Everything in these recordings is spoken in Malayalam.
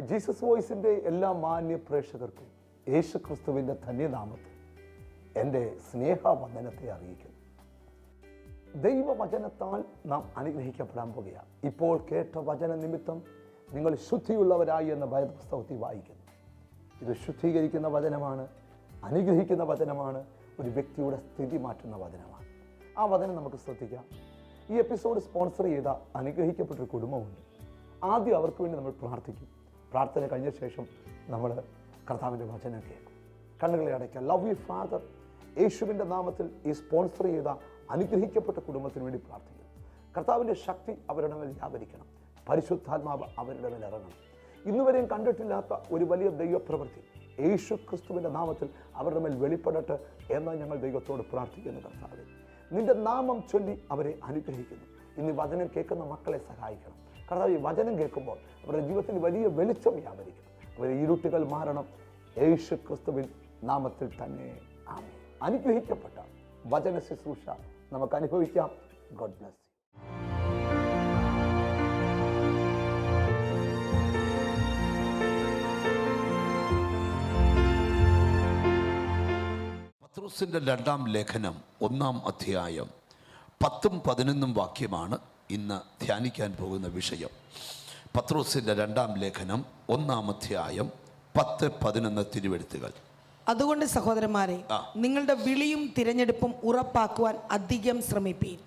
ജീസസ് വോയിസിൻ്റെ എല്ലാ മാന്യ പ്രേക്ഷകർക്കും യേശു ക്രിസ്തുവിൻ്റെ ധന്യനാമത്തിൽ എൻ്റെ സ്നേഹവന്ദനത്തെ അറിയിക്കുന്നു. ദൈവവചനത്താൽ നാം അനുഗ്രഹിക്കപ്പെടാൻ പോകുകയാണ്. ഇപ്പോൾ കേട്ട വചന നിമിത്തം നിങ്ങൾ ശുദ്ധിയുള്ളവരായി എന്ന വേദപുസ്തകത്തിൽ വായിക്കുന്നു. ഇത് ശുദ്ധീകരിക്കുന്ന വചനമാണ്, അനുഗ്രഹിക്കുന്ന വചനമാണ്, ഒരു വ്യക്തിയുടെ സ്ഥിതി മാറ്റുന്ന വചനമാണ്. ആ വചനം നമുക്ക് ശ്രദ്ധിക്കാം. ഈ എപ്പിസോഡ് സ്പോൺസർ ചെയ്ത അനുഗ്രഹിക്കപ്പെട്ടൊരു കുടുംബമുണ്ട്. ആദ്യം അവർക്ക് വേണ്ടി നമ്മൾ പ്രാർത്ഥിക്കും. പ്രാർത്ഥന കഴിഞ്ഞ ശേഷം നമ്മൾ കർത്താവിൻ്റെ വചനം കേൾക്കും. കണ്ണുകളെ അടയ്ക്കുക. ലവ് യു ഫാദർ, യേശുവിൻ്റെ നാമത്തിൽ ഈ സ്പോൺസർ ചെയ്ത അനുഗ്രഹിക്കപ്പെട്ട കുടുംബത്തിന് വേണ്ടി പ്രാർത്ഥിക്കുന്നു. കർത്താവിൻ്റെ ശക്തി അവരുടെ മേൽ വ്യാപരിക്കണം. പരിശുദ്ധാത്മാവ് അവരുടെ മേൽ ഇറങ്ങണം. ഇന്നുവരെയും കണ്ടിട്ടില്ലാത്ത ഒരു വലിയ ദൈവപ്രവൃത്തി യേശു ക്രിസ്തുവിൻ്റെ നാമത്തിൽ അവരുടെ മേൽ വെളിപ്പെടട്ടെ എന്ന് ഞങ്ങൾ ദൈവത്തോട് പ്രാർത്ഥിക്കുന്നു. കർത്താവേ, നിന്റെ നാമം ചൊല്ലി അവരെ അനുഗ്രഹിക്കുന്നു. ഇന്ന് വചനം കേൾക്കുന്ന മക്കളെ സഹായിക്കണം. കർത്താവ്, ഈ വചനം കേൾക്കുമ്പോൾ അവരുടെ ജീവിതത്തിൽ വലിയ വെളിച്ചം വ്യാപരിക്കണം. അവരെ ഇരുട്ടുകൾ മാറണം. യേശു ക്രിസ്തുവിൻ നാമത്തിൽ തന്നെ ആമേൻ. അനുഗ്രഹിക്കപ്പെട്ട വചന ശുശ്രൂഷ നമുക്ക് അനുഭവിക്കാം. God bless you. പത്രോസിന്റെ 2-ാം ലേഖനം 1-ാം അധ്യായം 10-11 വാക്യമാണ് ഇന്ന് ധ്യാനിക്കാൻ പോകുന്ന വിഷയം. പത്രോസിന്റെ 2-ാം ലേഖനം 1-ാം അധ്യായം 10-11 തിരുവെഴുത്തുകൾ. അതുകൊണ്ട് സഹോദരന്മാരെ, നിങ്ങളുടെ വിളിയും തിരഞ്ഞെടുപ്പും ഉറപ്പാക്കുവാൻ അധികം ശ്രമിപ്പീൻ.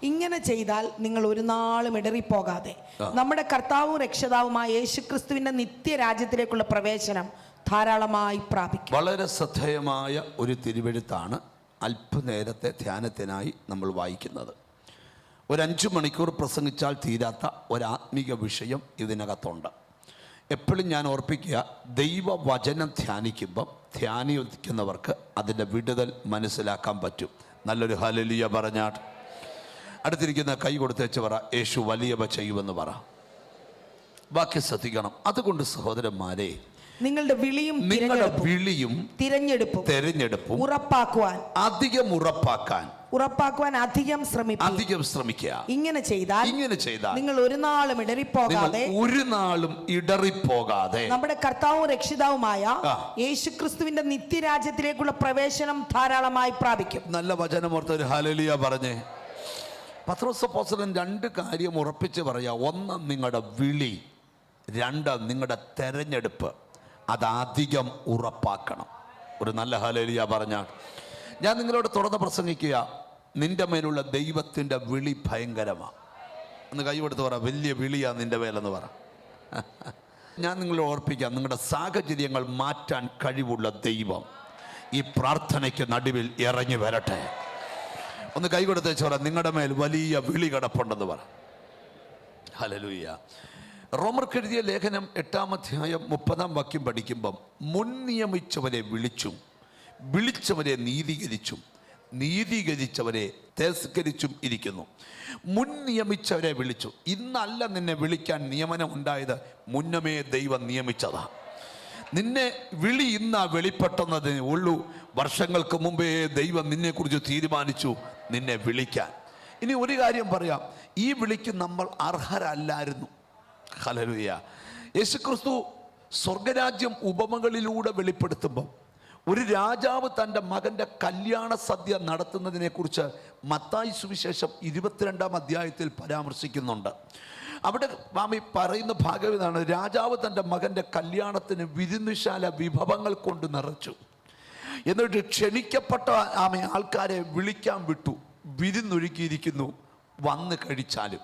ഇങ്ങനെ ചെയ്താൽ നിങ്ങൾ ഒരു നാളും ഇടറിപ്പോകാതെ നമ്മുടെ കർത്താവും രക്ഷിതാവുമായ യേശുക്രിസ്തുവിന്റെ നിത്യരാജ്യത്തിലേക്കുള്ള പ്രവേശനം ധാരാളമായി പ്രാപിക്കും. വളരെ ശ്രദ്ധേയമായ ഒരു തിരുവെഴുത്താണ് അല്പനേരത്തെ ധ്യാനത്തിനായി നമ്മൾ വായിക്കുന്നത്. ഒരു 5 മണിക്കൂർ പ്രസംഗിച്ചാൽ തീരാത്ത ഒരാത്മീക വിഷയം ഇതിനകത്തുണ്ട്. എപ്പോഴും ഞാൻ ഓർപ്പിക്കുക, ദൈവവചനം ധ്യാനിക്കുമ്പം ധ്യാനിക്കുന്നവർക്ക് അതിൻ്റെ വിടുതൽ മനസ്സിലാക്കാൻ പറ്റും. നല്ലൊരു ഹല്ലേലൂയ പറഞ്ഞാട്ട്. അടുത്തിരിക്കുന്ന കൈ കൊടുത്തേച്ച് പറ, യേശു വലിയവ ചെയ്യുമെന്ന് പറ. ബാക്കി ശ്രദ്ധിക്കണം. അതുകൊണ്ട് സഹോദരന്മാരെ, നിങ്ങളുടെ വിളിയും തിരഞ്ഞെടുപ്പും ഉറപ്പാക്കുവാൻ അധികം ശ്രമിക്കുക. ഇങ്ങനെ ചെയ്താൽ നിങ്ങൾ ഒരു നാളും ഇടറിപ്പോകാതെ നമ്മുടെ കർത്താവും രക്ഷിതാവുമായ യേശുക്രിസ്തുവിന്റെ നിത്യരാജ്യത്തിലേക്കുള്ള പ്രവേശനം ധാരാളമായി പ്രാപിക്കും. നല്ല വചനമോർത്ത് ഒരു ഹല്ലേലൂയ പറഞ്ഞേ. പത്രോസ് അപ്പോസ്തലൻ 2 കാര്യം ഉറപ്പിച്ച് പറയാ. 1, നിങ്ങളുടെ വിളി. 2, നിങ്ങളുടെ തെരഞ്ഞെടുപ്പ്. അതധികം ഉറപ്പാക്കണം. ഒരു നല്ല ഹല്ലേലൂയ പറഞ്ഞാൽ ഞാൻ നിങ്ങളോട് തുറന്ന് പ്രസംഗിക്കുക. നിന്റെ മേലുള്ള ദൈവത്തിൻ്റെ വിളി ഭയങ്കരമാണ്. ഒന്ന് കൈ കൊടുത്ത് പറ, വലിയ വിളിയാ നിന്റെ മേലെന്ന് പറ. ഞാൻ നിങ്ങളെ ഓർപ്പിക്കാം, നിങ്ങളുടെ സാഹചര്യങ്ങൾ മാറ്റാൻ കഴിവുള്ള ദൈവം ഈ പ്രാർത്ഥനയ്ക്ക് നടുവിൽ ഇറങ്ങി വരട്ടെ. ഒന്ന് കൈ കൊടുത്ത് ചോറ, നിങ്ങളുടെ മേൽ വലിയ വിളി കിടപ്പുണ്ടെന്ന് പറ. ഹല്ലേലൂയ. റോമർക്ക് എഴുതിയ ലേഖനം 8-ാം അധ്യായം 30-ാം വാക്യം പഠിക്കുമ്പം, മുൻ നിയമിച്ചവരെ വിളിച്ചും വിളിച്ചവരെ നീതീകരിച്ചവരെ തിരസ്കരിച്ചും ഇരിക്കുന്നു. മുൻ നിയമിച്ചവരെ വിളിച്ചു. ഇന്നല്ല നിന്നെ വിളിക്കാൻ നിയമനം ഉണ്ടായത്, മുന്നമേ ദൈവം നിയമിച്ചതാ. നിന്നെ വിളി ഇന്നാ വെളിപ്പെട്ടെന്നതിന് ഉള്ളൂ. വർഷങ്ങൾക്ക് മുമ്പേ ദൈവം നിന്നെക്കുറിച്ച് തീരുമാനിച്ചു നിന്നെ വിളിക്കാൻ. ഇനി ഒരു കാര്യം പറയാം, ഈ വിളിക്ക് നമ്മൾ അർഹരല്ലായിരുന്നു. ഹല്ലേലൂയ. യേശുക്രിസ്തു സ്വർഗരാജ്യം ഉപമകളിലൂടെ വെളിപ്പെടുത്തുമ്പം ഒരു രാജാവ് തൻ്റെ മകൻ്റെ കല്യാണ സദ്യ നടത്തുന്നതിനെ കുറിച്ച് മത്തായി സുവിശേഷം 22-ാം അധ്യായത്തിൽ പരാമർശിക്കുന്നുണ്ട്. അവിടെ മാമി പറയുന്ന ഭാഗം ഇതാണ്: രാജാവ് തൻ്റെ മകൻ്റെ കല്യാണത്തിന് വിരുന്നുശാല വിഭവങ്ങൾ കൊണ്ട് നിറച്ചു. എന്നിട്ട് ക്ഷണിക്കപ്പെട്ട ആൾക്കാരെ വിളിക്കാൻ വിട്ടു. വിരുന്നൊരുക്കിയിരിക്കുന്നു, വന്ന് കഴിച്ചാലും.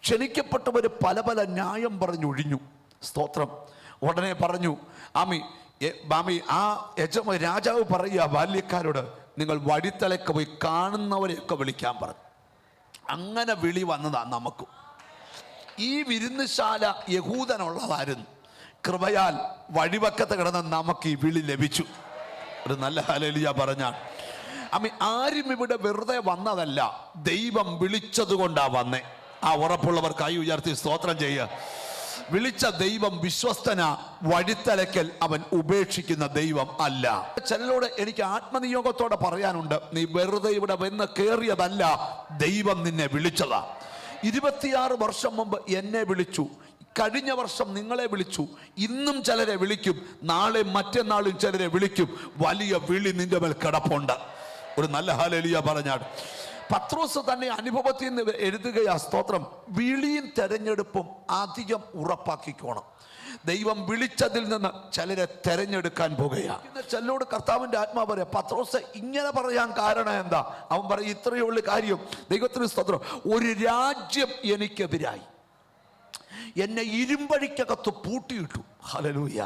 ക്ഷണിക്കപ്പെട്ടവർ പല പല ന്യായം പറഞ്ഞൊഴിഞ്ഞു. സ്തോത്രം. ഉടനെ പറഞ്ഞു, രാജാവ് പറയുക ബാല്യക്കാരോട്, നിങ്ങൾ വഴിത്തലക്ക് പോയി കാണുന്നവരെയൊക്കെ വിളിക്കാൻ പറഞ്ഞു. അങ്ങനെ വിളി വന്നതാ നമുക്കും. ഈ വിരുന്നുശാല യഹൂദനുള്ളതായിരുന്നു. കൃപയാൽ വഴിവക്കത്ത് കിടന്ന നമുക്ക് ഈ വിളി ലഭിച്ചു. ഒരു നല്ല ഹല്ലേലൂയ പറഞ്ഞാൽ ആരും ഇവിടെ വെറുതെ വന്നതല്ല, ദൈവം വിളിച്ചത് കൊണ്ടാ വന്നേ. ആ ഉറപ്പുള്ളവർ കൈ ഉയർത്തി സ്തോത്രം ചെയ്യുക. വിളിച്ച ദൈവം വിശ്വസ്തന. വഴിത്തലക്കൽ അവൻ ഉപേക്ഷിക്കുന്ന ദൈവം അല്ല. ചിലരോട് എനിക്ക് ആത്മനിയോഗത്തോടെ പറയാനുണ്ട്, നീ വെറുതെ ഇവിടെ വന്ന് കയറിയതല്ല, ദൈവം നിന്നെ വിളിച്ചതാ. 26 വർഷം മുമ്പ് എന്നെ വിളിച്ചു. കഴിഞ്ഞ വർഷം നിങ്ങളെ വിളിച്ചു, ഇന്നും ചിലരെ വിളിക്കും, നാളെ മറ്റന്നാളും ചിലരെ വിളിക്കും. വലിയ വിളി നിന്റെ മേൽ കിടപ്പുണ്ട്. ഒരു നല്ല ഹല്ലേലൂയ പറഞ്ഞാൽ. പത്രോസ് തന്നെ അനുഭവത്തിൽ നിന്ന് എഴുതുകയാ, സ്തോത്രം, വിളിയും തെരഞ്ഞെടുപ്പും അധികം ഉറപ്പാക്കിക്കോണം. ദൈവം വിളിച്ചതിൽ നിന്ന് ചിലരെ തെരഞ്ഞെടുക്കാൻ പോകുകയാണ്. ചിലരോട് കർത്താവിന്റെ ആത്മാവ് പറയാം, പത്രോസ് ഇങ്ങനെ പറയാൻ കാരണം എന്താ? അവൻ പറയും, ഇത്രയേ ഉള്ളു കാര്യം. ദൈവത്തിന് സ്തോത്രം, ഒരു രാജ്യം എനിക്കെതിരായി എന്നെ ഇരുമ്പഴിക്കകത്ത് പൂട്ടിയിട്ടു. ഹല്ലേലൂയ.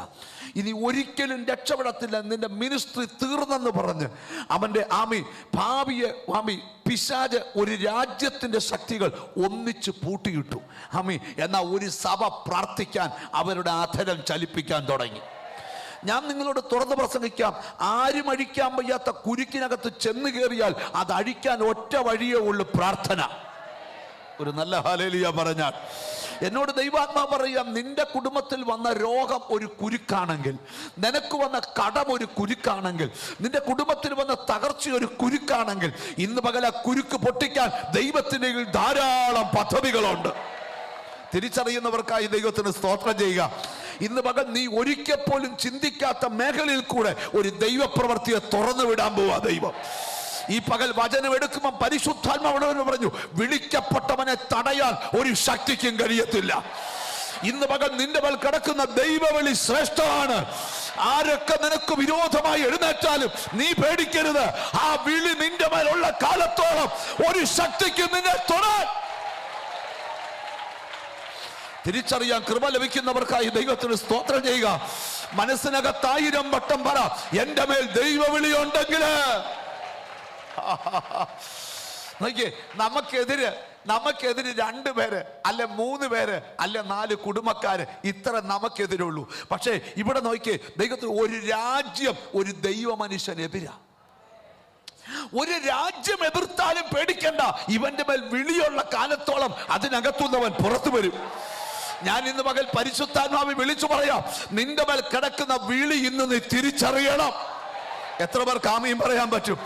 ഇനി ഒരിക്കലും രക്ഷപ്പെടത്തില്ല, നിന്റെ മിനിസ്ട്രി തീർന്നെന്ന് പറഞ്ഞ് അവന്റെ ഭാവിയെ പിശാച് ഒരു രാജ്യത്തിന്റെ ശക്തികൾ ഒന്നിച്ച് പൂട്ടിയിട്ടു. എന്നാൽ ഒരു സഭ പ്രാർത്ഥിക്കാൻ അവരുടെ അധരം ചലിപ്പിക്കാൻ തുടങ്ങി. ഞാൻ നിങ്ങളോട് തുറന്ന് പ്രസംഗിക്കാം, ആരും അഴിക്കാൻ വയ്യാത്ത കുരുക്കിനകത്ത് ചെന്ന് കയറിയാൽ അത് അഴിക്കാൻ ഒറ്റ വഴിയേ ഉള്ളൂ, പ്രാർത്ഥന. ഒരു നല്ല ഹല്ലേലൂയ പറഞ്ഞാൽ. എന്നോട് ദൈവാത്മാ പറയാം, നിന്റെ കുടുംബത്തിൽ വന്ന രോഗം ഒരു കുരുക്കാണെങ്കിൽ, നിനക്ക് വന്ന കടം ഒരു കുരുക്കാണെങ്കിൽ, നിന്റെ കുടുംബത്തിൽ വന്ന തകർച്ച ഒരു കുരുക്കാണെങ്കിൽ, ഇന്ന് പകൽ ആ കുരുക്ക് പൊട്ടിക്കാൻ ദൈവത്തിന്റെ ധാരാളം പദ്ധതികളുണ്ട്. തിരിച്ചറിയുന്നവർക്കായി ദൈവത്തിന് സ്തോത്രം ചെയ്യുക. ഇന്ന് പകൽ നീ ഒരിക്കൽ പോലും ചിന്തിക്കാത്ത മേഖലയിൽ കൂടെ ഒരു ദൈവപ്രവൃത്തിയെ തുറന്നു വിടാൻ പോവാ ദൈവം. ഈ പകൽ വചനം എടുക്കുമ്പോൾ പരിശുദ്ധാത്മാവോട് പറഞ്ഞു, വിളിക്കപ്പെട്ടവനെ തടയാൻ ഒരു ശക്തിക്കും കഴിയത്തില്ല. ഇന്ന് പകൽ നിന്റെ മേൽ കിടക്കുന്ന ദൈവവിളി ശ്രേഷ്ഠമാണ്. ആരൊക്കെ നിനക്ക് വിരോധമായി എഴുന്നേറ്റാലും നീ പേടിക്കരുത്. ആ വിളി നിന്റെ മേലുള്ള കാലത്തോളം ഒരു ശക്തിക്ക് നിന്നെ തൊടാൻ. തിരിച്ചറിയാൻ കൃപ ലഭിക്കുന്നവർക്കായി ദൈവത്തിന് സ്തോത്രം ചെയ്യുക. മനസ്സിനകത്ത് 1000 വട്ടം പറ, എന്റെ മേൽ ദൈവവിളി ഉണ്ടെങ്കിൽ. നമുക്കെതിര് 2 പേര് അല്ലെ 3 പേര് അല്ലെ 4 കുടുംബക്കാര്, ഇത്ര നമുക്കെതിരുള്ളൂ. പക്ഷേ ഇവിടെ നോക്കിയേ, ദൈവത്തിന് ഒരു രാജ്യം ഒരു ദൈവ മനുഷ്യനെതിരാ. ഒരു രാജ്യം എതിർത്താലും പേടിക്കണ്ട, ഇവന്റെ മേൽ വിളിയുള്ള കാലത്തോളം അതിനകത്തുന്നവൻ പുറത്തു വരും. ഞാൻ ഇന്ന് പകൽ പരിശുദ്ധാത്മാവിനെ വിളിച്ചു പറയാം, നിന്റെ മേൽ കിടക്കുന്ന വിളി ഇന്ന് നീ തിരിച്ചറിയണം. എത്ര പേർക്ക് ആമീൻ പറയാൻ പറ്റും?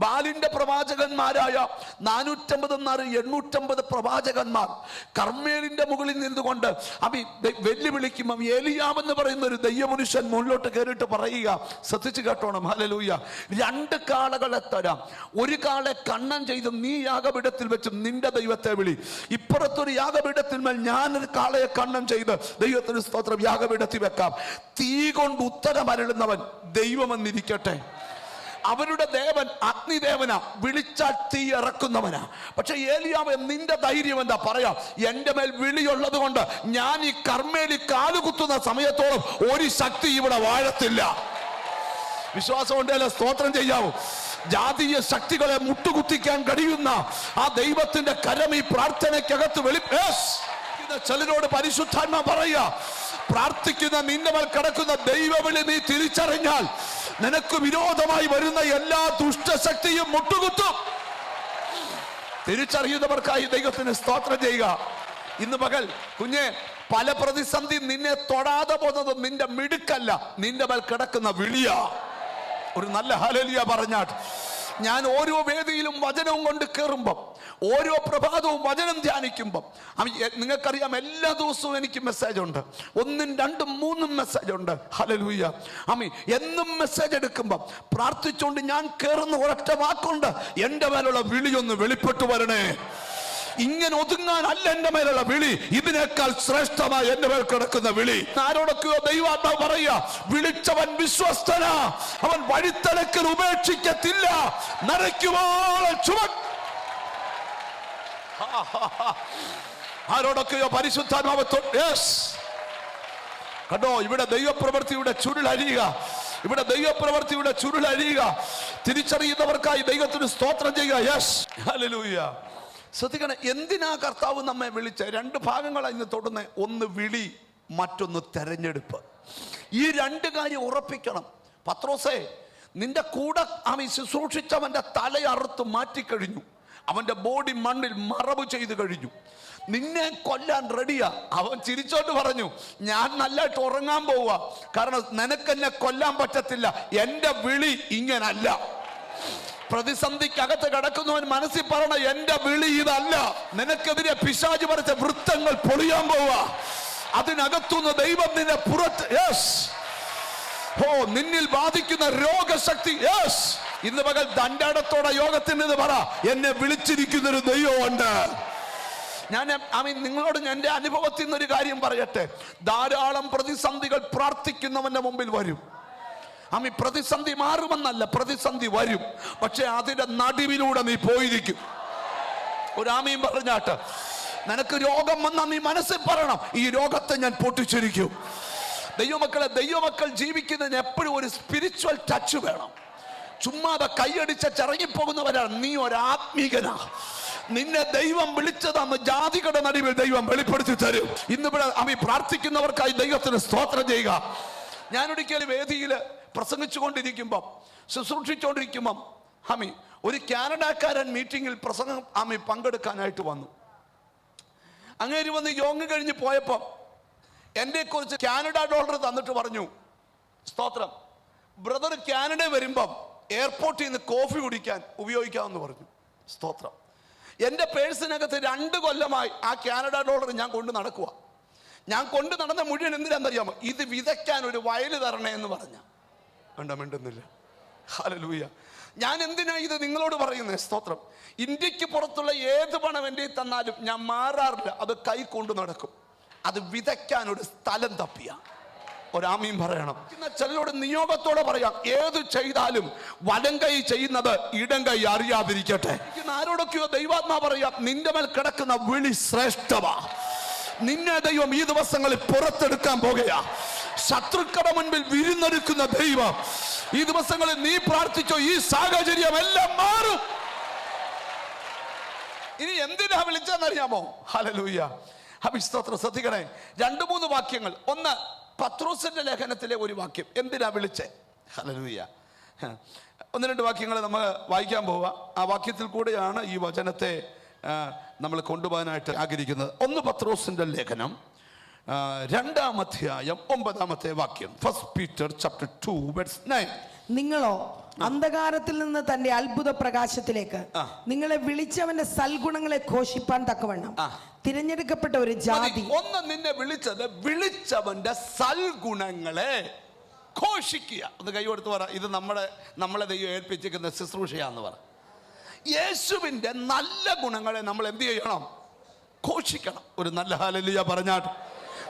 ബാലിന്റെ പ്രവാചകന്മാരായ 450 പ്രവാചകന്മാർ കർമ്മേലിന്റെ മുകളിൽ നിന്നുകൊണ്ട് വെല്ലുവിളിക്കുമ്പോൾ ഏലിയാവെന്ന് പറയുന്ന ഒരു ദൈവമനുഷ്യൻ മുകളിലോട്ട് കയറിയിട്ട് പറയുക, ശ്രദ്ധിച്ചു കേട്ടോണം, ഹല്ലേലൂയ, 2 കാളകളെ തരാം, ഒരു കാളെ കണ്ണം ചെയ്ത് നീ യാഗപീഠത്തിൽ വെച്ചും നിന്റെ ദൈവത്തെ വിളി, ഇപ്പുറത്തൊരു യാഗപീഠത്തിൽ മേൽ ഞാനൊരു കാളയെ കണ്ണം ചെയ്ത് ദൈവത്തിന് സ്തോത്രം യാഗപീഠത്തിൽ വെക്കാം. തീ കൊണ്ട് ഉത്തരം അരുളുന്നവൻ ദൈവമെന്നിരിക്കട്ടെ. അവരുടെ ദേവൻ അഗ്നിദേവനാ, വിളിച്ചാൽ തീ ഇറക്കുന്നവനാ. പക്ഷെ ഏലിയാവ്, നിന്റെ ധൈര്യം എന്താ? പറയാം, എന്റെ മേൽ വിളിയുള്ളത് കൊണ്ട് ഞാൻ ഈ കർമ്മേലി കാലുകുത്തുന്ന സമയത്തോളം ഒരു ശക്തി ഇവിടെ വാഴത്തില്ല. വിശ്വാസം ഉണ്ടല്ലോ, സ്തോത്രം ചെയ്യാവൂ. ജാതീയ ശക്തികളെ മുട്ടുകുത്തിക്കാൻ കഴിയുന്ന ആ ദൈവത്തിന്റെ കരം ഈ പ്രാർത്ഥനയ്ക്കകത്ത് ചിലരോട് പരിശുദ്ധാത്മാ പറയുക, പ്രാർത്ഥിക്കുന്ന നിന്റെ മേൽ കിടക്കുന്ന ദൈവവിളി നീ തിരിച്ചറിഞ്ഞാൽ നിനക്ക് വിരോധമായി വരുന്ന എല്ലാ ദുഷ്ടശക്തിയും മുട്ടുകുത്തും. തിരിച്ചറിയുന്നവർക്കായി ദൈവത്തിന് സ്തോത്രം ചെയ്യുക. ഇന്ന് പകൽ കുഞ്ഞെ, പല പ്രതിസന്ധി നിന്നെ തൊടാതെ പോകുന്നത് നിന്റെ മിടുക്കല്ല, നിന്റെ മേൽ കിടക്കുന്ന വിളിയാ. ഒരു നല്ല ഹല്ലേലൂയ പറഞ്ഞാൽ. ഞാൻ ഓരോ വേദിയിലും വചനവും കൊണ്ട് കയറുമ്പം, ഓരോ പ്രഭാതവും വചനം ധ്യാനിക്കുമ്പം, നിങ്ങൾക്കറിയാം, എല്ലാ ദിവസവും എനിക്ക് മെസ്സേജ് ഉണ്ട്. 1, 2, 3 മെസ്സേജ് ഉണ്ട്. ഹല്ലേലൂയ. എന്നും മെസ്സേജ് എടുക്കുമ്പം പ്രാർത്ഥിച്ചുകൊണ്ട് ഞാൻ കയറുന്ന ഒരൊറ്റ വാക്കുണ്ട്, എന്റെ മേലുള്ള വിളിയൊന്ന് വെളിപ്പെട്ടു വരണേ. ഇങ്ങനെ ഒതുങ്ങാനല്ല എന്റെ മേലുള്ള വിളി, ഇതിനേക്കാൾ ശ്രേഷ്ഠമായി എന്റെ മേൽ കിടക്കുന്ന വിളി. ആരോടൊക്കെയോ ദൈവാത്മാവ് പറയുക, വിളിച്ചവൻ വിശ്വസ്തനാ, അവൻ വഴിത്തലക്കൽ ഉപേക്ഷിക്കത്തില്ല, നരയ്ക്കുവോളം ആരോടൊക്കെയോ പരിശുദ്ധാത്മാവ് കണ്ടോ, ഇവിടെ ദൈവപ്രവൃത്തിയുടെ ചുരുളഴിയുക, ഇവിടെ ദൈവപ്രവൃത്തിയുടെ ചുരുളഴിയുക. തിരിച്ചറിയുന്നവർക്കായി ദൈവത്തിന് സ്തോത്രം ചെയ്യുക. Yes, hallelujah. ശ്രദ്ധിക്കണം, എന്തിനാ കർത്താവ് നമ്മെ വിളിച്ച? 2 ഭാഗങ്ങളാണ് ഇന്ന് തൊടുന്നത്. ഒന്ന് വിളി, മറ്റൊന്ന് തെരഞ്ഞെടുപ്പ്. ഈ 2 കാര്യം ഉറപ്പിക്കണം. പത്രോസേ, നിന്റെ കൂടെ ശുശ്രൂഷിച്ചവന്റെ തലയറുത്ത് മാറ്റിക്കഴിഞ്ഞു, അവന്റെ ബോഡി മണ്ണിൽ മറവ് ചെയ്ത് കഴിഞ്ഞു, നിന്നെ കൊല്ലാൻ റെഡിയാ. അവൻ ചിരിച്ചോണ്ട് പറഞ്ഞു, ഞാൻ നല്ലതായിട്ട് ഉറങ്ങാൻ പോവുക, കാരണം നിനക്കെന്നെ കൊല്ലാൻ പറ്റത്തില്ല, എന്റെ വിളി ഇങ്ങനല്ല. പ്രതിസന്ധിക്കകത്ത് കിടക്കുന്നവൻ മനസ്സിൽ പറയണ, എന്റെ വിളി ഇതല്ല. നിനക്കെതിരെ പിശാച് വരച്ച വൃത്തങ്ങൾ പൊളിയാൻ പോവാ. അതിനകത്തുനിന്ന് ദൈവം നിന്നെ പുറത്ത്, യെസ്, ഓ, നിന്നിൽ ബാധിക്കുന്ന രോഗശക്തി, യെസ്, ഇന്ന് പകൽ ദണ്ഡാടത്തോടെ യോഗത്തിൽ നിന്ന് പറ, എന്നെ വിളിച്ചിരിക്കുന്നൊരു ദൈവമുണ്ട്. നിങ്ങളോട് എന്റെ അനുഭവത്തിൽ നിന്നൊരു കാര്യം പറയട്ടെ. ധാരാളം പ്രതിസന്ധികൾ പ്രാർത്ഥിക്കുന്നവന്റെ മുമ്പിൽ വരും. പ്രതിസന്ധി മാറുമെന്നല്ല, പ്രതിസന്ധി വരും. പക്ഷെ അതിന്റെ നടുവിലൂടെ നീ പോയിരിക്കും. ഒരു ആമീൻ പറഞ്ഞാട്ട്. നിനക്ക് രോഗം വന്നാൽ നീ മനസ്സിൽ പറയണം, ഈ രോഗത്തെ ഞാൻ പൊട്ടിച്ചിരിക്കും. ദൈവമക്കൾ ജീവിക്കുന്നതിന് എപ്പോഴും ഒരു സ്പിരിച്വൽ ടച്ച് വേണം. ചുമ്മാതെ കൈയടിച്ച ചിറങ്ങിപ്പോകുന്നവരാണ്. നീ ഒരാത്മീകനാ. നിന്നെ ദൈവം വിളിച്ചതാന്ന് ജാതികളുടെ നടുവിൽ ദൈവം വെളിപ്പെടുത്തി തരും. ഇന്നിവിടെ പ്രാർത്ഥിക്കുന്നവർക്കായി ദൈവത്തിന് സ്തോത്രം ചെയ്യുക. ഞാനൊരിക്കലും വേദിയിൽ പ്രസംഗിച്ചുകൊണ്ടിരിക്കുമ്പം, ശുശ്രൂഷിച്ചുകൊണ്ടിരിക്കുമ്പം ഒരു കാനഡക്കാരൻ മീറ്റിങ്ങിൽ പ്രസംഗം പങ്കെടുക്കാനായിട്ട് വന്നു. അങ്ങേര് വന്ന് യോഗം കഴിഞ്ഞ് പോയപ്പം എന്നെ കുറിച്ച് കാനഡ ഡോളർ തന്നിട്ട് പറഞ്ഞു, സ്തോത്രം ബ്രദർ, കാനഡ വരുമ്പം എയർപോർട്ടിൽ നിന്ന് കോഫി കുടിക്കാൻ ഉപയോഗിക്കാമെന്ന് പറഞ്ഞു. സ്തോത്രം. എൻ്റെ പേഴ്സിനകത്ത് 2 കൊല്ലമായി ആ കാനഡ ഡോളർ ഞാൻ കൊണ്ട് നടക്കുക. ഞാൻ കൊണ്ട് നടന്ന മുഴുവൻ എന്തിനാണെന്നറിയാമോ? ഇത് വിതയ്ക്കാൻ ഒരു വയല് തരണേ എന്ന് പറഞ്ഞ. മിണ്ടുന്നില്ല. ഹല്ലേലൂയ. ഞാൻ എന്തിനാ ഇത് നിങ്ങളോട് പറയുന്നത്? സ്തോത്രം. ഇന്ത്യക്ക് പുറത്തുള്ള ഏത് പണം എൻ്റെ തന്നാലും ഞാൻ മാറാറില്ല. അത് കൈ കൊണ്ട് നടക്കും. അത് വിതയ്ക്കാൻ ഒരു സ്ഥലം തപ്പിയ. ഒരാമീൻ പറയണം. ചിലരോട് നിയോഗത്തോടെ പറയാം, ഏത് ചെയ്താലും വലം കൈ ചെയ്യുന്നത് ഇടം കൈ അറിയാതിരിക്കട്ടെ. ആരോടൊക്കെയോ ദൈവാത്മാ പറയാം, നിന്റെ മേൽ കിടക്കുന്ന വിളി ശ്രേഷ്ഠമാ. നിന്നെ ദൈവം ഈ ദിവസങ്ങളിൽ പുറത്തെടുക്കാൻ പോകുകയാ. ശത്രുക്കളുടെ മുൻപിൽ വിരുന്നൊരുക്കുന്ന ദൈവം ഈ ദിവസങ്ങളിൽ നീ പ്രാർത്ഥിച്ചോ, ഈ സാഹചര്യം എല്ലാം മാറും. ഇനി എന്തിനാ വിളിച്ചെന്നറിയാമോ? ഹല്ലേലൂയ. സ്തോത്രം. ശ്രദ്ധിക്കണേ, 2-3 വാക്യങ്ങൾ. ഒന്ന്, പത്രോസിന്റെ ലേഖനത്തിലെ ഒരു വാക്യം. എന്തിനാ വിളിച്ചേ? ഹല്ലേലൂയ. 1-2 വാക്യങ്ങൾ നമ്മൾ വായിക്കാൻ പോവാ. ആ വാക്യത്തിൽ കൂടെയാണ് ഈ വചനത്തെ നമ്മൾ കൊണ്ടുപോകാനായിട്ട് ആഗ്രഹിക്കുന്നത്. 1 പത്രോസിന്റെ ലേഖനം 2-ാം അധ്യായം 9-ാമത്തെ വാക്യം. 1 Peter chapter 2 verse 9. നിങ്ങളോ അന്ധകാരത്തിൽ നിന്ന് തന്റെ അത്ഭുത പ്രകാശത്തിലേക്ക് നിങ്ങളെ വിളിച്ചവന്റെ സൽഗുണങ്ങളെ ഘോഷിപ്പാൻ തക്കവണ്ണം തിരഞ്ഞെടുക്കപ്പെട്ട ഒരു ജാതി. ഒന്ന്, നിന്നെ വിളിച്ചവന്റെ സൽഗുണങ്ങളെ ഘോഷിക്കുക. ഒന്ന് കൈ കൊടുത്ത് പറ, ഇത് നമ്മളെ ദൈവം ഏൽപ്പിച്ചിരിക്കുന്ന ശുശ്രൂഷയാന്ന് പറ. യേശുവിന്റെ നല്ല ഗുണങ്ങളെ നമ്മൾ എന്ത് ചെയ്യണം? ഘോഷിക്കണം. ഒരു നല്ല ഹല്ലേലൂയ പറഞ്ഞാട്ട്.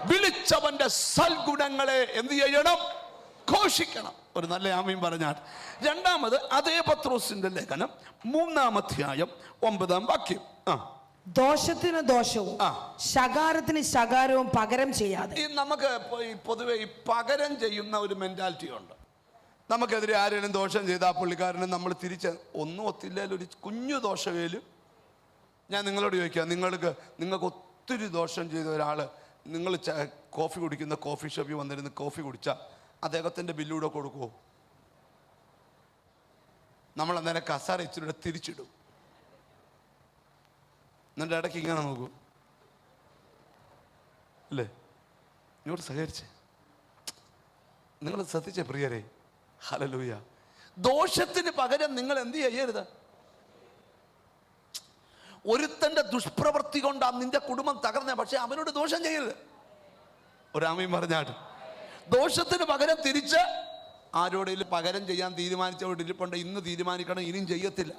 വിളിച്ചവന്റെ സൽഗുണങ്ങളെ എന്ത് ചെയ്യണം? ഘോഷിക്കണം. ഒരു നല്ല ആമീൻ പറഞ്ഞാട്ട്. 2-ാമത് അതേ പത്രോസിന്റെ ലേഖനം 3-ാം അധ്യായം 9-ാം വാക്യം. ദോഷത്തിന് ദോഷവും ശകാരത്തിന് ശകാരവും പകരം ചെയ്യാതെ. നമുക്ക് പൊതുവെ ഈ പകരം ചെയ്യുന്ന ഒരു മെന്റാലിറ്റി ഉണ്ട്. നമുക്കെതിരെ ആരെങ്കിലും ദോഷം ചെയ്താൽ പുള്ളിക്കാരനെ നമ്മൾ തിരിച്ച് ഒന്നും ഒത്തില്ലെങ്കിൽ ഒരു കുഞ്ഞു ദോഷവേലും. ഞാൻ നിങ്ങളോട് ചോദിക്കാം, നിങ്ങൾക്ക് ഒത്തിരി ദോഷം ചെയ്ത ഒരാൾ, നിങ്ങൾ കോഫി കുടിക്കുന്ന കോഫി ഷോപ്പിൽ വന്നിരുന്ന് കോഫി കുടിച്ചാൽ അദ്ദേഹത്തിൻ്റെ ബില്ലൂടെ കൊടുക്കുമോ? നമ്മൾ അന്നേരം കസാര ഇച്ചിരി തിരിച്ചിടും. എന്നിട്ട് ഇടയ്ക്ക് ഇങ്ങനെ നോക്കൂ, അല്ലേ? ഇങ്ങോട്ട് സഹകരിച്ചേ. നിങ്ങൾ ശ്രദ്ധിച്ചേ പ്രിയരെ? ഹല്ലേലൂയ. ദോഷത്തിന് പകരം നിങ്ങൾ എന്ത് ചെയ്യരുത്. ഒരുത്തന്റെ ദുഷ്പ്രവൃത്തി കൊണ്ടാണ് നിന്റെ കുടുംബം തകർന്നേ, പക്ഷെ അവനോട് ദോഷം ചെയ്യരുത്. ഒരാമീൻ പറഞ്ഞാട്ട്. ദോഷത്തിന് പകരം തിരിച്ച് ആരോടെങ്കിലും പകരം ചെയ്യാൻ തീരുമാനിച്ചവരിപ്പുണ്ട്. ഇന്ന് തീരുമാനിക്കണം, ഇനിയും ചെയ്യത്തില്ല.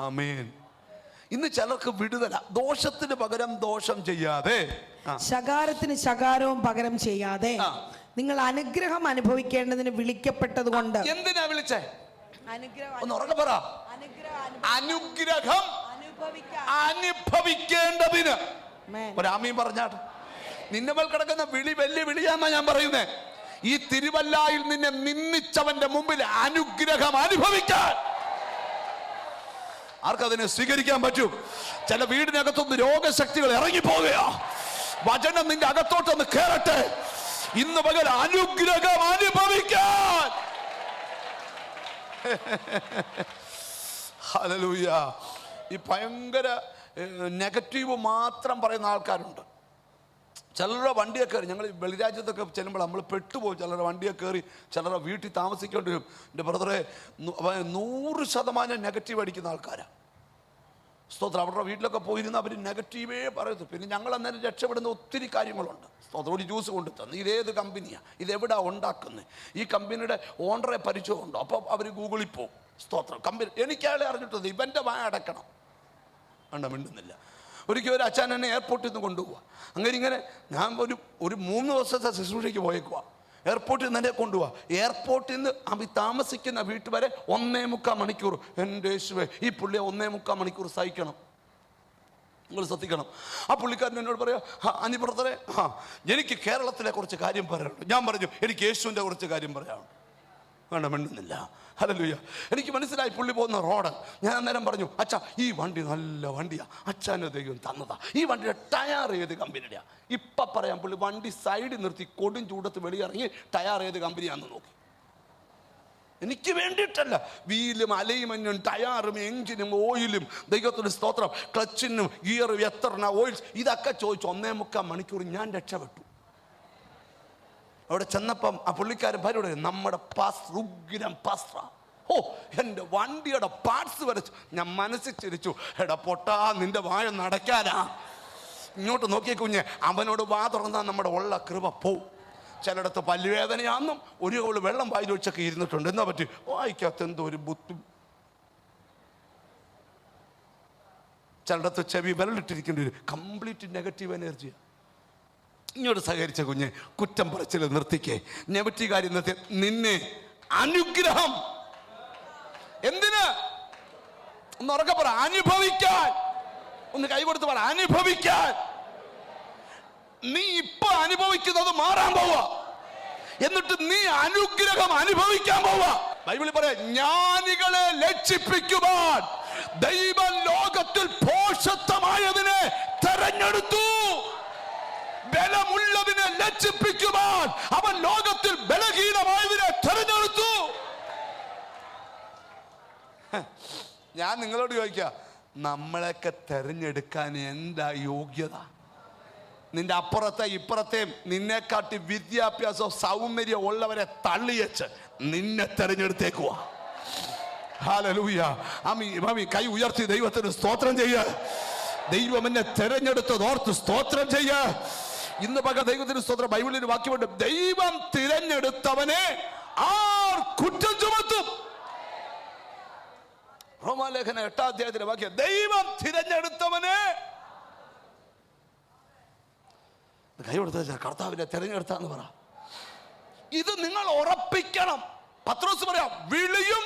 ആമേൻ. ഇന്ന് ചിലർക്ക് വിടുതല. ദോഷത്തിന് പകരം ദോഷം ചെയ്യാതെ, ശകാരത്തിന് ശകാരവും പകരം ചെയ്യാതെ നിങ്ങൾ അനുഗ്രഹം അനുഭവിക്കേണ്ടതിന് വിളിക്കപ്പെട്ടത് കൊണ്ട്. എന്തിനാ വിളിച്ചേ? ഒന്ന് ഉറക്കെ പറ. അനുഗ്രഹം അനുഭവിക്കേണ്ടതിന്. ഒരാമീൻ പറഞ്ഞാട്ട്. നിന്നെ മേൽ കിടക്കുന്ന വിളി വലിയ വിളിയാന്നാ ഞാൻ പറയുന്നേ. ഈ തിരുവല്ലായിൽ നിന്നെ നിന്ദിച്ചവന്റെ മുമ്പിൽ അനുഗ്രഹം അനുഭവിക്കാൻ ആർക്കതിനെ സ്വീകരിക്കാൻ പറ്റും? ചില വീടിനകത്തൊന്ന് രോഗശക്തികൾ ഇറങ്ങിപ്പോകുകയാ. വചനം നിന്റെ അകത്തോട്ടൊന്ന് കേറട്ടെ. ഇന്ന് പകൽ അനുഗ്രഹം അനുഭവിക്കാൻ. ഹല്ലേലൂയ. ഈ ഭയങ്കര നെഗറ്റീവ് മാത്രം പറയുന്ന ആൾക്കാരുണ്ട്. ചിലരുടെ വണ്ടിയൊക്കെ കയറി, ഞങ്ങൾ വെളിരാജ്യത്തൊക്കെ ചെല്ലുമ്പോൾ നമ്മൾ പെട്ടുപോകും. ചിലരുടെ വണ്ടിയൊക്കെ കയറി ചിലരുടെ വീട്ടിൽ താമസിക്കേണ്ടി വരും. എൻ്റെ ബ്രദറെ 100% നെഗറ്റീവ് അടിക്കുന്ന ആൾക്കാരാണ്. സ്തോത്രം. അവരുടെ വീട്ടിലൊക്കെ പോയിരുന്ന അവർ നെഗറ്റീവേ പറയത്തു. പിന്നെ ഞങ്ങൾ അന്നേരം രക്ഷപ്പെടുന്ന ഒത്തിരി കാര്യങ്ങളുണ്ട്. സ്തോത്രം. ഒരു ജ്യൂസ് കൊണ്ടു തന്നു, ഇതേത് കമ്പനിയാണ്, ഇതെവിടാ ഉണ്ടാക്കുന്നത്, ഈ കമ്പനിയുടെ ഓണറെ പരിചയമുണ്ടോ, അപ്പോൾ അവർ ഗൂഗിളിൽ പോകും. സ്തോത്രം. കമ്പനി എനിക്കയാളെ അറിഞ്ഞിട്ടത് ഇവൻ്റെ വായ അടക്കണം. വേണ്ട, മിണ്ടുന്നില്ല. ഒരിക്കലും ഒരു അച്ഛൻ എന്നെ എയർപോർട്ടിൽ നിന്ന് കൊണ്ടുപോവുക. അങ്ങനെ ഇങ്ങനെ ഞാൻ ഒരു 3 ദിവസത്തെ ശുശ്രൂഷയ്ക്ക് പോയേക്കുക. എയർപോർട്ടിൽ നിന്ന് എന്നെ കൊണ്ടുപോവുക. എയർപോർട്ടിൽ നിന്ന് അവർ താമസിക്കുന്ന വീട്ടിൽ വരെ 1.25 മണിക്കൂർ. എൻ്റെ യേശുവേ, ഈ പുള്ളിയെ 1.25 മണിക്കൂർ സഹിക്കണം. നിങ്ങൾ ശ്രദ്ധിക്കണം. ആ പുള്ളിക്കാരൻ എന്നോട് പറയാം, അനി ബ്രദറെ, എനിക്ക് കേരളത്തിലെ കുറച്ച് കാര്യം പറയാനുണ്ട്. ഞാൻ പറഞ്ഞു, എനിക്ക് യേശുവിൻ്റെ കുറച്ച് കാര്യം പറയാനുണ്ട്. വേണ്ട, മിണ്ടുന്നില്ല. ഹല്ലേലൂയ. എനിക്ക് മനസ്സിലായി പുള്ളി പോകുന്ന റോഡ്. ഞാൻ അന്നേരം പറഞ്ഞു, അച്ഛാ ഈ വണ്ടി നല്ല വണ്ടിയാ, അച്ഛൻ്റെ ദൈവം തന്നതാ. ഈ വണ്ടിയുടെ ടയർ ഏത് കമ്പനിയുടെയാ? ഇപ്പം പറയാം. പുള്ളി വണ്ടി സൈഡിൽ നിർത്തി കൊടും ചൂടത്ത് വെളിയിറങ്ങി ടയർ ഏത് കമ്പനിയാണെന്ന് നോക്കി. എനിക്ക് വേണ്ടിയിട്ടല്ല, വീലും അലൈൻമെന്റും ടയറും എഞ്ചിനും ഓയിലും, ദൈവത്തിന് സ്തോത്രം, ക്ലച്ചിനും ഗിയറും എത്ര ഓയിൽസ്, ഇതൊക്കെ ചോദിച്ചു 1.25 മണിക്കൂർ ഞാൻ രക്ഷപ്പെട്ടു. അവിടെ ചെന്നപ്പം ആ പുള്ളിക്കാരൻ ഭാര്യയോട്, നമ്മുടെ ഉഗ്രം പാസ്റ്റർ, ഓ എൻ്റെ വണ്ടിയുടെ പാർട്സ് വരച്ചു. ഞാൻ മനസ്സിൽ ചിരിച്ചു, എടാ പൊട്ടാ, നിന്റെ വായ നടക്കാനാ. ഇങ്ങോട്ട് നോക്കിയ കുഞ്ഞ്, അവനോട് വാ തുറന്നാൽ നമ്മുടെ ഉള്ള കൃപ പോവും. ചിലയിടത്ത് പല്ലുവേദനയാണെന്നും ഒരു കവള് വെള്ളം വായിലൊഴിച്ചൊക്കെ ഇരുന്നിട്ടുണ്ട്. എന്നാ പറ്റി വായിക്കാത്ത എന്തോ ഒരു ബുദ്ധി. ചിലയിടത്ത് ചെവി വിരലിട്ടിരിക്കേണ്ട ഒരു കംപ്ലീറ്റ് നെഗറ്റീവ് എനർജിയാണ്. ഇങ്ങോട്ട് സഹകരിച്ച കുഞ്ഞ്, കുറ്റം പറച്ചിൽ നിർത്തിക്കേ, നെഗറ്റീവ് കാര്യം നിർത്തി. നിന്നെ അനുഗ്രഹം എന്തിന് ഒന്ന് ഉറക്കെ പറ, അനുഭവിക്കാൻ. ഒന്ന് കൈ കൊടുത്ത് പറ, അനുഭവിക്കാൻ. നീ ഇപ്പൊ അനുഭവിക്കുന്നത് മാറാൻ പോവാ, എന്നിട്ട് നീ അനുഗ്രഹം അനുഭവിക്കാൻ പോവാ. ബൈബിളിൽ പറയാം, ജ്ഞാനികളെ ലജ്ജിപ്പിക്കുവാൻ ദൈവം ലോകത്തിൽ ഭോഷത്വമായതിനെ തെരഞ്ഞെടുത്തു. ബലമുള്ളതിനെ ലജ്ജിപ്പിക്കുവാൻ അവൻ ലോകത്തിൽ ബലഹീനമായതിനെ തെരഞ്ഞെടുത്തു. ഞാൻ നിങ്ങളോട് ചോദിക്കാം, നമ്മളൊക്കെ തെരഞ്ഞെടുക്കാൻ എന്താ യോഗ്യത? നിന്റെ അപ്പുറത്തെ ഇപ്പുറത്തെയും നിന്നെക്കാട്ടി വിദ്യാഭ്യാസം സൗന്ദര്യം ഉള്ളവരെ തള്ളിയച്ച് നിന്നെ തെരഞ്ഞെടുത്തേക്കുവാ. ഹല്ലേലൂയ. ആമീൻ. കൈ ഉയർത്തി ദൈവത്തിന് സ്തോത്രം ചെയ്യുക. ദൈവം എന്നെ തെരഞ്ഞെടുത്തത് ഓർത്ത് സ്തോത്രം ചെയ്യുക. ഇന്ന് പകൽ ദൈവത്തിന് സ്തോത്രം. ബൈബിളിൽ വാക്യമുണ്ട്, ദൈവം തിരഞ്ഞെടുത്തവനെ ആർ കുറ്റം ചുമത്തും. റോമാലേഖന 8-ാം അധ്യായത്തിലെ വാക്യം, ദൈവം തിരഞ്ഞെടുത്തവനെ. കൈ കൊടുത്ത കർത്താവിനെ തിരഞ്ഞെടുത്താന്ന് പറ. ഇത് നിങ്ങൾ ഉറപ്പിക്കണം. പത്രോസ് പറയാം, വിളിയും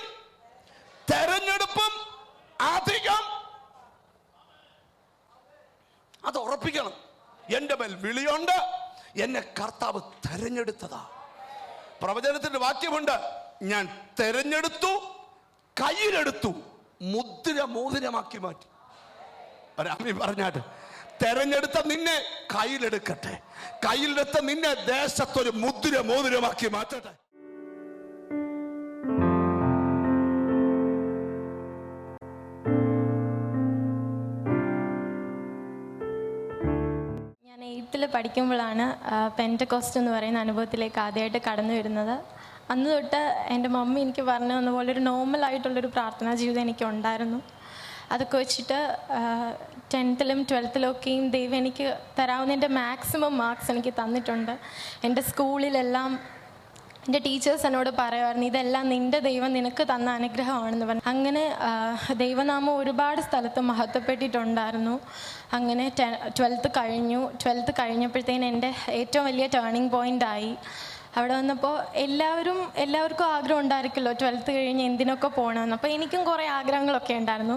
തെരഞ്ഞെടുപ്പും അധികം. അത് ഉറപ്പിക്കണം. എൻ്റെ മേൽ വിളിയുണ്ട്, എന്നെ കർത്താവ് തെരഞ്ഞെടുത്തതാ. പ്രവചനത്തിന്റെ വാക്യമുണ്ട്, ഞാൻ തെരഞ്ഞെടുത്തു, കയ്യിലെടുത്തു, മുദ്ര മോതിരമാക്കി മാറ്റി. ഒരാമി പറഞ്ഞാട്ട്, തെരഞ്ഞെടുത്ത നിന്നെ കയ്യിലെടുക്കട്ടെ, കയ്യിലെടുത്ത നിന്നെ ദേശത്തൊരു മുദ്ര മോതിരമാക്കി മാറ്റട്ടെ. ഞാൻ 8th പഠിക്കുമ്പോഴാണ് പെൻറ്റക്കോസ്റ്റ് എന്ന് പറയുന്ന അനുഭവത്തിലേക്ക് ആദ്യമായിട്ട് കടന്നു വരുന്നത്. അന്ന് തൊട്ട് എൻ്റെ മമ്മി എനിക്ക് പറഞ്ഞു തന്ന പോലെ ഒരു നോർമലായിട്ടുള്ളൊരു പ്രാർത്ഥനാ ജീവിതം എനിക്കുണ്ടായിരുന്നു. അതൊക്കെ വെച്ചിട്ട് 10th 12th ദൈവം എനിക്ക് തരാവുന്നതിൻ്റെ മാക്സിമം മാർക്സ് എനിക്ക് തന്നിട്ടുണ്ട്. എൻ്റെ സ്കൂളിലെല്ലാം എൻ്റെ ടീച്ചേഴ്സ് എന്നോട് പറയുമായിരുന്നു, ഇതെല്ലാം നിൻ്റെ ദൈവം നിനക്ക് തന്ന അനുഗ്രഹമാണെന്ന് പറഞ്ഞു. അങ്ങനെ ദൈവനാമം ഒരുപാട് സ്ഥലത്ത് മഹത്വപ്പെട്ടിട്ടുണ്ടായിരുന്നു. അങ്ങനെ 12th കഴിഞ്ഞു. 12th കഴിഞ്ഞപ്പോഴത്തേന് എൻ്റെ ഏറ്റവും വലിയ ടേണിംഗ് പോയിൻ്റായി. അവിടെ വന്നപ്പോൾ എല്ലാവർക്കും ആഗ്രഹം ഉണ്ടായിരിക്കുമല്ലോ 12th കഴിഞ്ഞ് എന്തിനൊക്കെ പോകണമെന്ന്. അപ്പോൾ എനിക്കും കുറേ ആഗ്രഹങ്ങളൊക്കെ ഉണ്ടായിരുന്നു.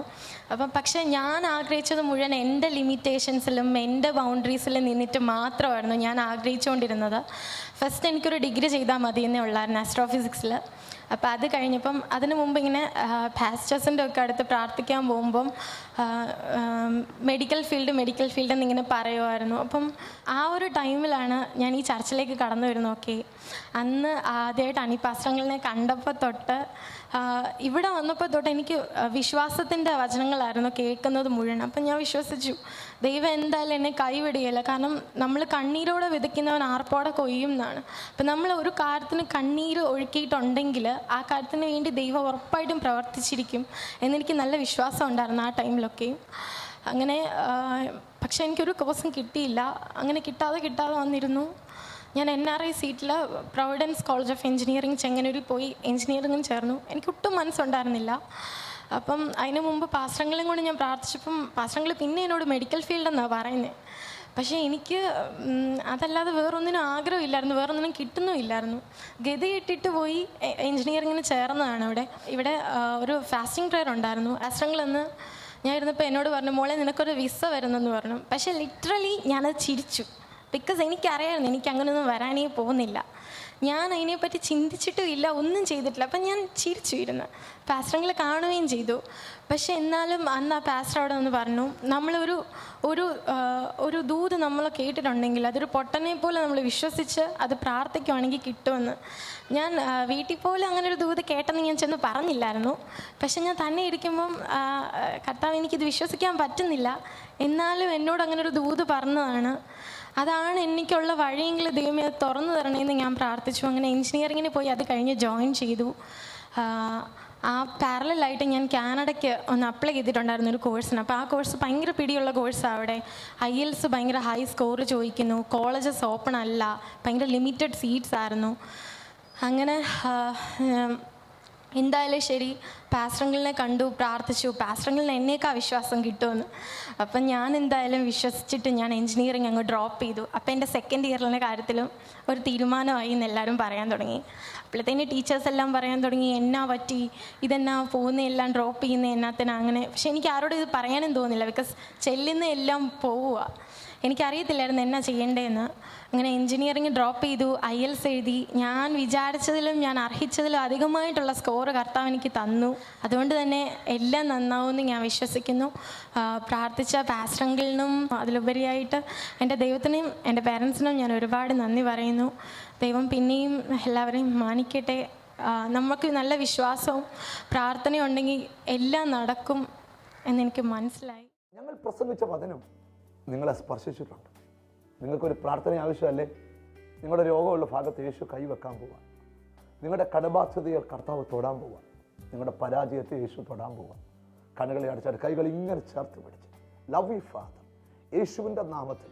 പക്ഷേ ഞാൻ ആഗ്രഹിച്ചത് മുഴുവൻ എൻ്റെ ലിമിറ്റേഷൻസിലും എൻ്റെ ബൗണ്ടറീസിലും നിന്നിട്ട് മാത്രമായിരുന്നു ഞാൻ ആഗ്രഹിച്ചുകൊണ്ടിരുന്നത്. ഫസ്റ്റ് എനിക്കൊരു ഡിഗ്രി ചെയ്താൽ മതി എന്നേ ഉള്ളായിരുന്നു ആസ്ട്രോഫിസിക്സിൽ. അപ്പോൾ അത് കഴിഞ്ഞപ്പം അതിന് മുമ്പ് ഇങ്ങനെ പാസ്റ്റേഴ്സിൻ്റെ ഒക്കെ അടുത്ത് പ്രാർത്ഥിക്കാൻ പോകുമ്പം മെഡിക്കൽ ഫീൽഡ് എന്നിങ്ങനെ പറയുമായിരുന്നു. അപ്പം ആ ഒരു ടൈമിലാണ് ഞാൻ ഈ ചർച്ചിലേക്ക് കടന്നു വരുന്നത്. ഓക്കെ, അന്ന് ആദ്യമായിട്ട് അണിപ്പാസ്റ്റങ്ങളിനെ കണ്ടപ്പോൾ തൊട്ട് ഇവിടെ വന്നപ്പോൾ തൊട്ട് എനിക്ക് വിശ്വാസത്തിൻ്റെ വചനങ്ങളായിരുന്നു കേൾക്കുന്നത് മുഴുവൻ. അപ്പം ഞാൻ വിശ്വസിച്ചു ദൈവം എന്തായാലും എന്നെ കൈവിടുകയില്ല. കാരണം നമ്മൾ കണ്ണീരോടെ വിതയ്ക്കുന്നവൻ ആർപ്പോടെ കൊയ്യും എന്നാണ്. അപ്പം നമ്മൾ ഒരു കാര്യത്തിന് കണ്ണീര് ഒഴുക്കിയിട്ടുണ്ടെങ്കിൽ ആ കാര്യത്തിന് വേണ്ടി ദൈവം ഉറപ്പായിട്ടും പ്രവർത്തിച്ചിരിക്കും എന്നെനിക്ക് നല്ല വിശ്വാസം ഉണ്ടായിരുന്നു ആ ടൈമിലൊക്കെയും. അങ്ങനെ പക്ഷേ എനിക്കൊരു കോഴ്സും കിട്ടിയില്ല. അങ്ങനെ കിട്ടാതെ വന്നിരുന്നു. ഞാൻ NRI സീറ്റിൽ പ്രൊവിഡൻസ് കോളേജ് ഓഫ് എഞ്ചിനീയറിംഗ് ചെങ്ങന്നൂരിൽ പോയി എഞ്ചിനീയറിംഗിന് ചേർന്നു. എനിക്കൊട്ടും മനസ്സുണ്ടായിരുന്നില്ല. അപ്പം അതിന് മുമ്പ് പാസ്റ്ററങ്ങളെയും കൊണ്ട് ഞാൻ പ്രാർത്ഥിച്ചപ്പം പാസ്റ്ററങ്ങൾ പിന്നെ എന്നോട് മെഡിക്കൽ ഫീൽഡെന്നാണ് പറയുന്നത്. പക്ഷേ എനിക്ക് അതല്ലാതെ വേറൊന്നിനും ആഗ്രഹമില്ലായിരുന്നു, വേറൊന്നിനും കിട്ടുന്നുമില്ലായിരുന്നു. ഗതി ഇട്ടിട്ട് പോയി എഞ്ചിനീയറിങ്ങിന് ചേർന്നതാണ്. ഇവിടെ ഒരു ഫാസ്റ്റിംഗ് പ്രെയർ ഉണ്ടായിരുന്നു. പാസ്റ്ററങ്ങളെന്ന് ഞാൻ ഇരുന്നപ്പോൾ എന്നോട് പറഞ്ഞു, മോളെ നിനക്കൊരു വിസ വരുന്നെന്ന് പറഞ്ഞു. പക്ഷേ ലിറ്ററലി ഞാനത് ചിരിച്ചു. ബിക്കോസ് എനിക്കറിയാമായിരുന്നു എനിക്ക് അങ്ങനെയൊന്നും വരാനേ പോകുന്നില്ല. ഞാൻ അതിനെപ്പറ്റി ചിന്തിച്ചിട്ടും ഇല്ല, ഒന്നും ചെയ്തിട്ടില്ല. അപ്പം ഞാൻ ചിരിച്ചു ഇരുന്ന് പാസ്റ്ററുകളെ കാണുകയും ചെയ്തു. പക്ഷെ എന്നാലും അന്ന് ആ പാസ്റ്റർ അവിടെ നിന്ന് പറഞ്ഞു, നമ്മളൊരു ഒരു ദൂത് നമ്മൾ കേട്ടിട്ടുണ്ടെങ്കിൽ അതൊരു പൊട്ടനെ പോലെ നമ്മൾ വിശ്വസിച്ച് അത് പ്രാർത്ഥിക്കുവാണെങ്കിൽ കിട്ടുമെന്ന്. ഞാൻ വീട്ടിൽ പോലും അങ്ങനെ ഒരു ദൂത് കേട്ടെന്ന് ഞാൻ ചെന്ന് പറഞ്ഞില്ലായിരുന്നു. പക്ഷെ ഞാൻ തന്നെ ഇരിക്കുമ്പം കർത്താവ് എനിക്കിത് വിശ്വസിക്കാൻ പറ്റുന്നില്ല, എന്നാലും എന്നോട് അങ്ങനെ ഒരു ദൂത് പറഞ്ഞതാണ്. അതാണ് എനിക്കുള്ള വഴിയെങ്കിൽ ദൈവമേ അത് തുറന്നു തരണമെന്ന് ഞാൻ പ്രാർത്ഥിച്ചു. അങ്ങനെ എഞ്ചിനീയറിങ്ങിന് പോയി അത് കഴിഞ്ഞ് ജോയിൻ ചെയ്തു. ആ പാരലായിട്ട് ഞാൻ കാനഡയ്ക്ക് ഒന്ന് അപ്ലൈ ചെയ്തിട്ടുണ്ടായിരുന്നു ഒരു കോഴ്സിന്. അപ്പോൾ ആ കോഴ്സ് ഭയങ്കര പിടിയുള്ള കോഴ്സാണ്. അവിടെ IELTS ഭയങ്കര ഹൈ സ്കോർ ചോദിക്കുന്നു, കോളേജസ് ഓപ്പൺ അല്ല, ഭയങ്കര ലിമിറ്റഡ് സീറ്റ്സ് ആയിരുന്നു. അങ്ങനെ എന്തായാലും ശരി, പാസ്റ്ററുകളിനെ കണ്ടു, പ്രാർത്ഥിച്ചു. പാസ്റ്ററുകളിന് എന്നേക്കാൾ വിശ്വാസം കിട്ടുമെന്ന്. അപ്പം ഞാൻ എന്തായാലും വിശ്വസിച്ചിട്ട് ഞാൻ എഞ്ചിനീയറിംഗ് അങ്ങ് ഡ്രോപ്പ് ചെയ്തു. അപ്പം എൻ്റെ സെക്കൻഡ് ഇയറിലെ കാര്യത്തിലും ഒരു തീരുമാനമായി എന്ന് എല്ലാവരും പറയാൻ തുടങ്ങി. അപ്പോഴത്തേന് ടീച്ചേഴ്സ് എല്ലാം പറയാൻ തുടങ്ങി, എന്നാ പറ്റി, ഇതെന്നാ പോകുന്ന എല്ലാം ഡ്രോപ്പ് ചെയ്യുന്ന എന്നാത്തിനാ അങ്ങനെ. പക്ഷെ എനിക്ക് ആരോടും ഇത് പറയാനും തോന്നില്ല, ബിക്കോസ് ചെല്ലുന്ന എല്ലാം പോവുക. എനിക്കറിയത്തില്ലായിരുന്നു എന്നാ ചെയ്യേണ്ടതെന്ന്. അങ്ങനെ എഞ്ചിനീയറിംഗ് ഡ്രോപ്പ് ചെയ്തു, IELTS എഴുതി. ഞാൻ വിചാരിച്ചതിലും ഞാൻ അർഹിച്ചതിലും അധികമായിട്ടുള്ള സ്കോറ് കർത്താവ് എനിക്ക് തന്നു. അതുകൊണ്ട് തന്നെ എല്ലാം നന്നാവുമെന്ന് ഞാൻ വിശ്വസിക്കുന്നു. പ്രാർത്ഥിച്ച പാസ്റ്ററുകളിനും അതിലുപരിയായിട്ട് എൻ്റെ ദൈവത്തിനും എൻ്റെ പേരൻസിനും ഞാൻ ഒരുപാട് നന്ദി പറയുന്നു. ദൈവം പിന്നെയും എല്ലാവരെയും മാനിക്കട്ടെ. നമുക്ക് നല്ല വിശ്വാസവും പ്രാർത്ഥനയും ഉണ്ടെങ്കിൽ എല്ലാം നടക്കും എന്നെനിക്ക് മനസ്സിലായി. ഞങ്ങൾ പ്രസംഗിച്ച വചനം നിങ്ങളെ സ്പർശിച്ചിട്ടുണ്ട്. നിങ്ങൾക്കൊരു പ്രാർത്ഥന ആവശ്യമല്ലേ? നിങ്ങളുടെ രോഗമുള്ള ഭാഗത്ത് യേശു കൈവെക്കാൻ പോവാം. നിങ്ങളുടെ കടബാധ്യതകൾ കർത്താവ് തൊടാൻ പോവാം. നിങ്ങളുടെ പരാജയത്തെ യേശു തൊടാൻ പോവാം. കണ്ണുകളെ അടച്ചാട്ട് കൈകൾ ഇങ്ങനെ ചേർത്ത് പിടിച്ച്, ലവ് യു ഫാദർ, യേശുവിൻ്റെ നാമത്തിൽ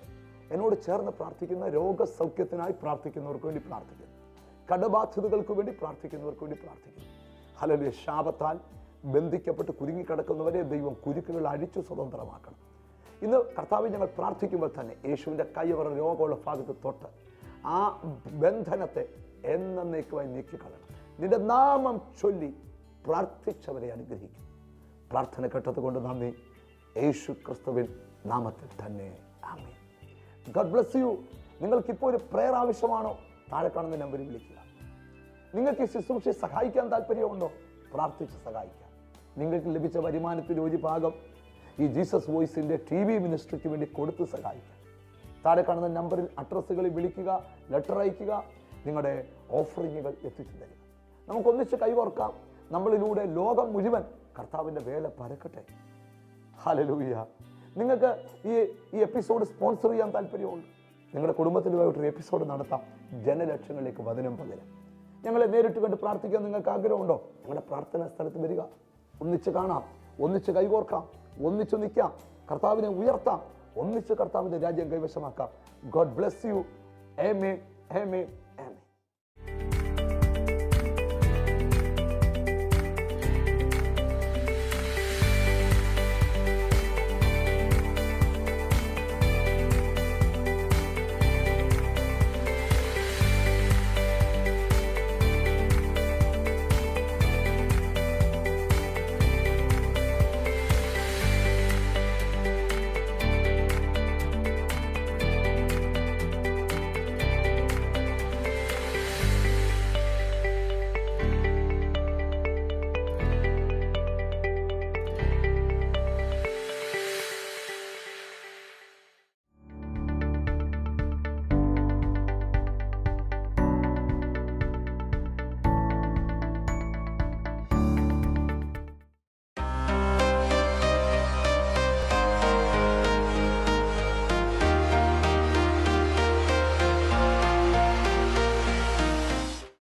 എന്നോട് ചേർന്ന് പ്രാർത്ഥിക്കുന്ന രോഗസൗഖ്യത്തിനായി പ്രാർത്ഥിക്കുന്നവർക്ക് വേണ്ടി പ്രാർത്ഥിക്കുന്നു. കടബാധ്യതകൾക്ക് വേണ്ടി പ്രാർത്ഥിക്കുന്നവർക്ക് വേണ്ടി പ്രാർത്ഥിക്കുന്നു. ഹല്ലേലൂയ. ശാപത്താൽ ബന്ധിക്കപ്പെട്ട് കുരുങ്ങിക്കിടക്കുന്നവരെ ദൈവം കുരുക്കുകൾ അഴിച്ചു സ്വതന്ത്രമാക്കണം. ഇന്ന് കർത്താവ് ഞങ്ങൾ പ്രാർത്ഥിക്കുമ്പോൾ തന്നെ യേശുവിൻ്റെ കൈ അവരുടെ രോഗമുള്ള ഭാഗത്ത് തൊട്ട് ആ ബന്ധനത്തെ എന്നേക്കുമായി നീക്കിക്കളയണം. നിന്റെ നാമം ചൊല്ലി പ്രാർത്ഥിച്ചവരെ അനുഗ്രഹിക്കും. പ്രാർത്ഥന കേട്ടത് കൊണ്ട് നന്ദി. യേശു ക്രിസ്തുവിൻ നാമത്തിൽ തന്നെ ആമേൻ. God bless you. നിങ്ങൾക്കിപ്പോൾ ഒരു പ്രയർ ആവശ്യമാണോ? താഴെ കാണുന്ന നമ്പറിൽ വിളിക്കുക. നിങ്ങൾക്ക് ഈ ശുശ്രൂഷയെ സഹായിക്കാൻ താല്പര്യമുണ്ടോ? പ്രാർത്ഥിച്ച് സഹായിക്കാം. നിങ്ങൾക്ക് ലഭിച്ച വരുമാനത്തിൽ ഒരു ഭാഗം ഈ ജീസസ് വോയിസിൻ്റെ TV മിനിസ്ട്രിക്ക് വേണ്ടി കൊടുത്ത് സഹായിക്കാം. താഴെ കാണുന്ന നമ്പറിൽ അഡ്രസ്സുകളിൽ വിളിക്കുക, ലെറ്റർ അയയ്ക്കുക, നിങ്ങളുടെ ഓഫറിങ്ങുകൾ എത്തിച്ചു തരിക. നമുക്കൊന്നിച്ച് കൈകോർക്കാം. നമ്മളിലൂടെ ലോകം മുഴുവൻ കർത്താവിൻ്റെ വേല പരക്കട്ടെ. ഹല്ലേലൂയ. നിങ്ങൾക്ക് ഈ എപ്പിസോഡ് സ്പോൺസർ ചെയ്യാൻ താല്പര്യമുണ്ട്? നിങ്ങളുടെ കുടുംബത്തിലുമായിട്ടൊരു എപ്പിസോഡ് നടത്താം. ജനലക്ഷങ്ങളിലേക്ക് വചനം പകരാം. ഞങ്ങളെ നേരിട്ട് കണ്ട് പ്രാർത്ഥിക്കാൻ നിങ്ങൾക്ക് ആഗ്രഹമുണ്ടോ? ഞങ്ങളുടെ പ്രാർത്ഥനാ സ്ഥലത്ത് വരിക. ഒന്നിച്ച് കാണാം, ഒന്നിച്ച് കൈകോർക്കാം, ഒന്നിച്ച് നിൽക്കാം, കർത്താവിനെ ഉയർത്താം, ഒന്നിച്ച് കർത്താവിൻ്റെ രാജ്യം കൈവശമാക്കാം. God bless you. Amen, amen.